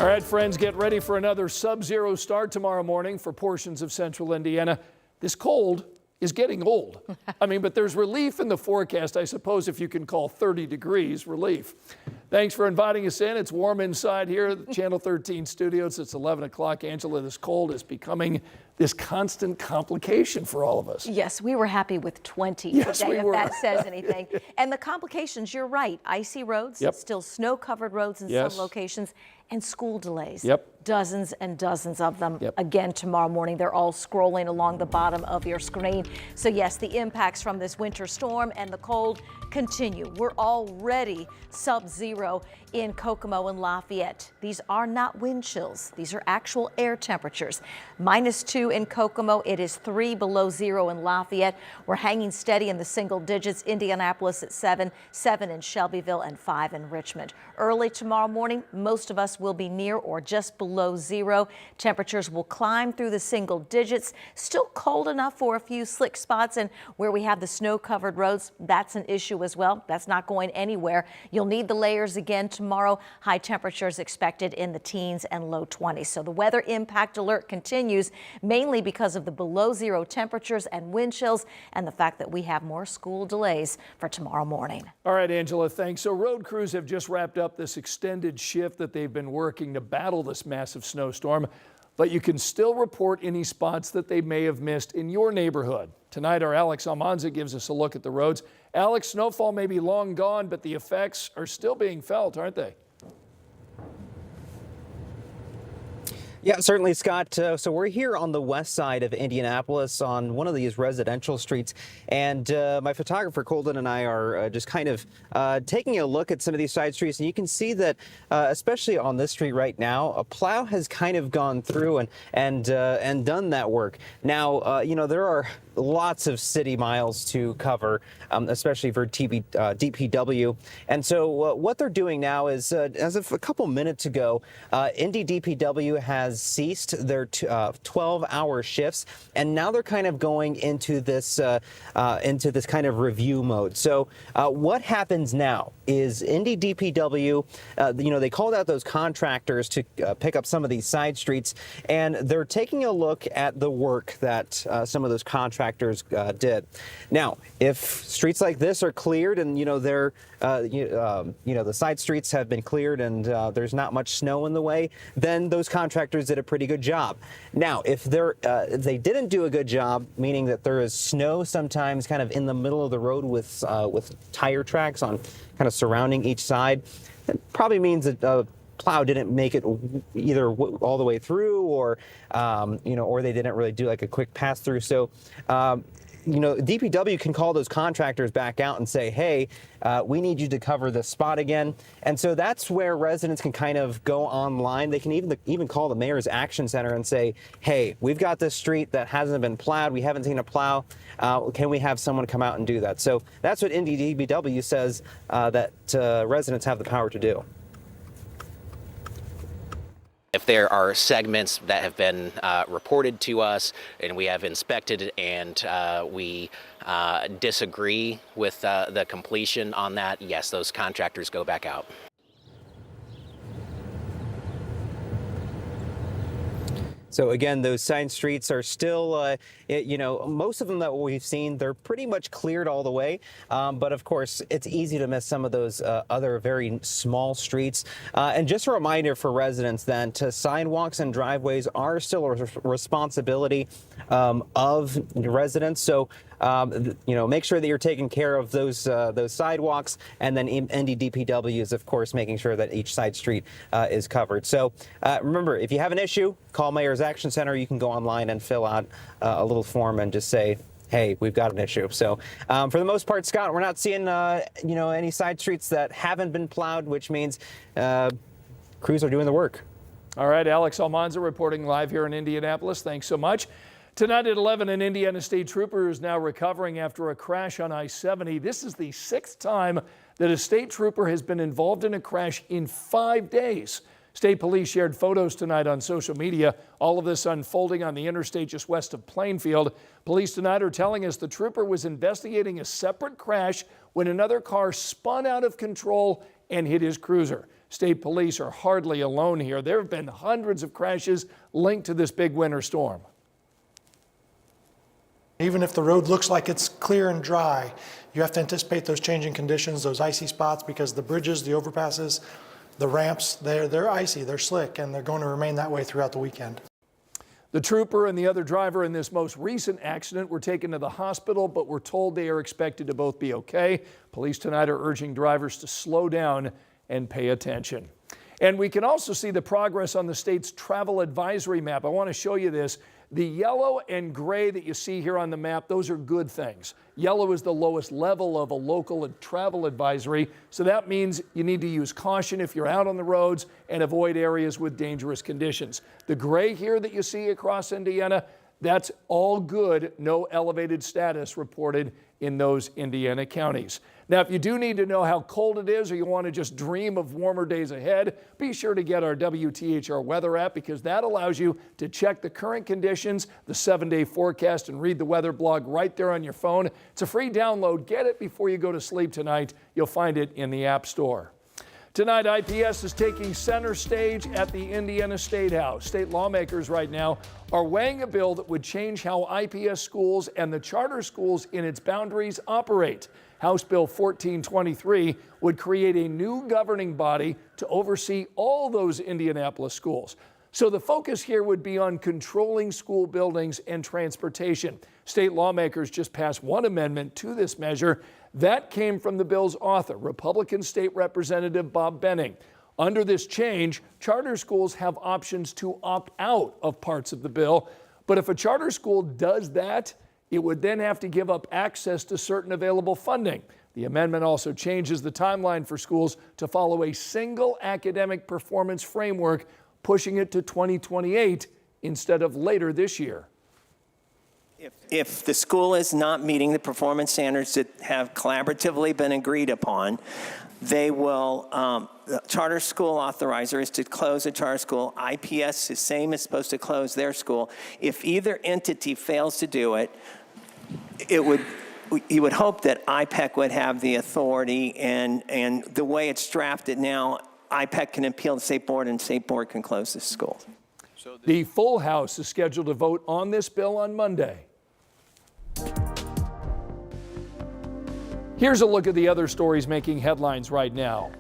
All right, friends, get ready for another sub-zero start tomorrow morning for portions of central Indiana. This cold is getting old. But there's relief in the forecast, I suppose, if you can call 30 degrees relief. Thanks for inviting us in. It's warm inside here at the Channel 13 studios. It's 11 o'clock. Angela, this cold is becoming this constant complication for all of us. Yes, we were happy with 20 today, if that says anything. And the complications, you're right. Icy roads, still snow-covered roads in some locations, and school delays. Dozens and dozens of them again tomorrow morning. They're all scrolling along the bottom of your screen. So yes, the impacts from this winter storm and the cold continue. We're already sub-zero in Kokomo and Lafayette. These are not wind chills. These are actual air temperatures. -2 in Kokomo. It is 3 below zero in Lafayette. We're hanging steady in the single digits. Indianapolis at 7, 7 in Shelbyville, and 5 in Richmond. Early tomorrow morning, most of us will be near or just below zero. Temperatures will climb through the single digits. Still cold enough for a few slick spots, and where we have the snow-covered roads, that's an issue as well. That's not going anywhere. You'll need the layers again tomorrow. High temperatures expected in the teens and low 20s. So the weather impact alert continues, mainly because of the below zero temperatures and wind chills and the fact that we have more school delays for tomorrow morning. All right, Angela, thanks. So road crews have just wrapped up this extended shift that they've been working to battle this massive snowstorm, but you can still report any spots that they may have missed in your neighborhood. Tonight, our Alex Almanza gives us a look at the roads. Alex, snowfall may be long gone, but the effects are still being felt, aren't they? Yeah, certainly, Scott. So we're here on the west side of Indianapolis on one of these residential streets. And my photographer, Colton, and I are just kind of taking a look at some of these side streets. And you can see that, especially on this street right now, a plow has kind of gone through and done that work. Now, there are lots of city miles to cover, especially for DPW. And so what they're doing now is, as of a couple minutes ago, Indy DPW has ceased their 12-hour shifts, and now they're kind of going into this kind of review mode. So what happens now is Indy DPW, they called out those contractors to pick up some of these side streets, and they're taking a look at the work that some of those contractors did. Now, if streets like this are cleared and the side streets have been cleared and there's not much snow in the way, then those contractors did a pretty good job. Now, if they didn't do a good job, meaning that there is snow sometimes kind of in the middle of the road with tire tracks on kind of surrounding each side, it probably means that plow didn't make it either all the way through or they didn't really do like a quick pass through. So DPW can call those contractors back out and say, hey, we need you to cover this spot again. And so that's where residents can kind of go online. They can even call the Mayor's Action Center and say, hey, we've got this street that hasn't been plowed. We haven't seen a plow. Can we have someone come out and do that? So that's what Indy DPW says that residents have the power to do. If there are segments that have been reported to us and we have inspected and we disagree with the completion on that, yes, those contractors go back out. So again, those side streets are still, most of them that we've seen, they're pretty much cleared all the way. But of course, it's easy to miss some of those other very small streets. And just a reminder for residents that sidewalks and driveways are still a responsibility of residents. So make sure that you're taking care of those sidewalks, and then Indy DPW is, of course, making sure that each side street is covered. So remember, if you have an issue, call Mayor's Action Center. You can go online and fill out a little form and just say, hey, we've got an issue. So for the most part, Scott, we're not seeing any side streets that haven't been plowed, which means crews are doing the work. All right, Alex Almanza reporting live here in Indianapolis. Thanks so much. Tonight at 11, an Indiana State Trooper is now recovering after a crash on I-70. This is the 6th time that a state trooper has been involved in a crash in 5 days. State police shared photos tonight on social media. All of this unfolding on the interstate just west of Plainfield. Police tonight are telling us the trooper was investigating a separate crash when another car spun out of control and hit his cruiser. State police are hardly alone here. There have been hundreds of crashes linked to this big winter storm. Even if the road looks like it's clear and dry, you have to anticipate those changing conditions, those icy spots, because the bridges, the overpasses, the ramps, they're icy, they're slick, and they're going to remain that way throughout the weekend. The trooper and the other driver in this most recent accident were taken to the hospital, but we're told they are expected to both be okay. Police tonight are urging drivers to slow down and pay attention. And we can also see the progress on the state's travel advisory map. I want to show you this. The yellow and gray that you see here on the map, those are good things. Yellow is the lowest level of a local travel advisory, so that means you need to use caution if you're out on the roads and avoid areas with dangerous conditions. The gray here that you see across Indiana, that's all good, no elevated status reported in those Indiana counties. Now, if you do need to know how cold it is or you want to just dream of warmer days ahead, be sure to get our WTHR weather app, because that allows you to check the current conditions, the 7-day forecast, and read the weather blog right there on your phone. It's a free download. Get it before you go to sleep tonight. You'll find it in the App Store. Tonight, IPS is taking center stage at the Indiana State House. State lawmakers right now are weighing a bill that would change how IPS schools and the charter schools in its boundaries operate. House Bill 1423 would create a new governing body to oversee all those Indianapolis schools. So the focus here would be on controlling school buildings and transportation. State lawmakers just passed one amendment to this measure. That came from the bill's author, Republican State Representative Bob Benning. Under this change, charter schools have options to opt out of parts of the bill. But if a charter school does that, it would then have to give up access to certain available funding. The amendment also changes the timeline for schools to follow a single academic performance framework, pushing it to 2028 instead of later this year. If the school is not meeting the performance standards that have collaboratively been agreed upon, they will, the charter school authorizer is to close a charter school. IPS, the same, is supposed to close their school. If either entity fails to do it, you would hope that IPEC would have the authority, and the way it's drafted now, IPEC can appeal to State Board, and State Board can close the school. The full House is scheduled to vote on this bill on Monday. Here's a look at the other stories making headlines right now.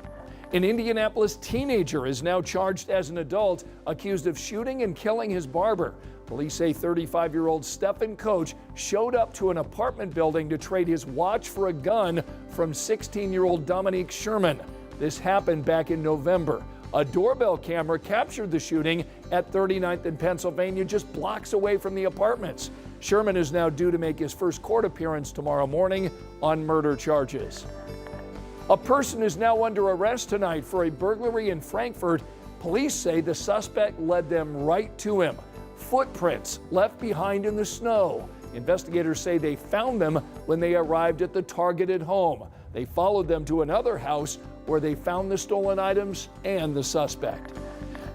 An Indianapolis teenager is now charged as an adult, accused of shooting and killing his barber. Police say 35-year-old Stephen Koch showed up to an apartment building to trade his watch for a gun from 16-year-old Dominique Sherman. This happened back in November. A doorbell camera captured the shooting at 39th and Pennsylvania, just blocks away from the apartments. Sherman is now due to make his first court appearance tomorrow morning on murder charges. A person is now under arrest tonight for a burglary in Frankfort. Police say the suspect led them right to him. Footprints left behind in the snow. Investigators say they found them when they arrived at the targeted home. They followed them to another house where they found the stolen items and the suspect.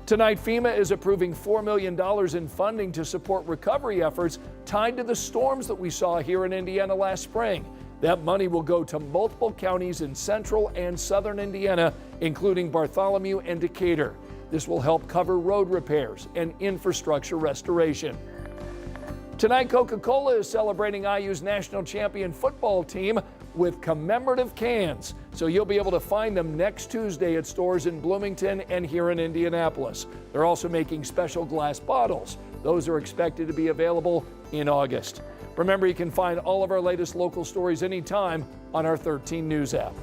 Tonight, FEMA is approving $4 million in funding to support recovery efforts tied to the storms that we saw here in Indiana last spring. That money will go to multiple counties in central and southern Indiana, including Bartholomew and Decatur. This will help cover road repairs and infrastructure restoration. Tonight, Coca-Cola is celebrating IU's national champion football team with commemorative cans, so you'll be able to find them next Tuesday at stores in Bloomington and here in Indianapolis. They're also making special glass bottles. Those are expected to be available in August. Remember, you can find all of our latest local stories anytime on our 13 News app.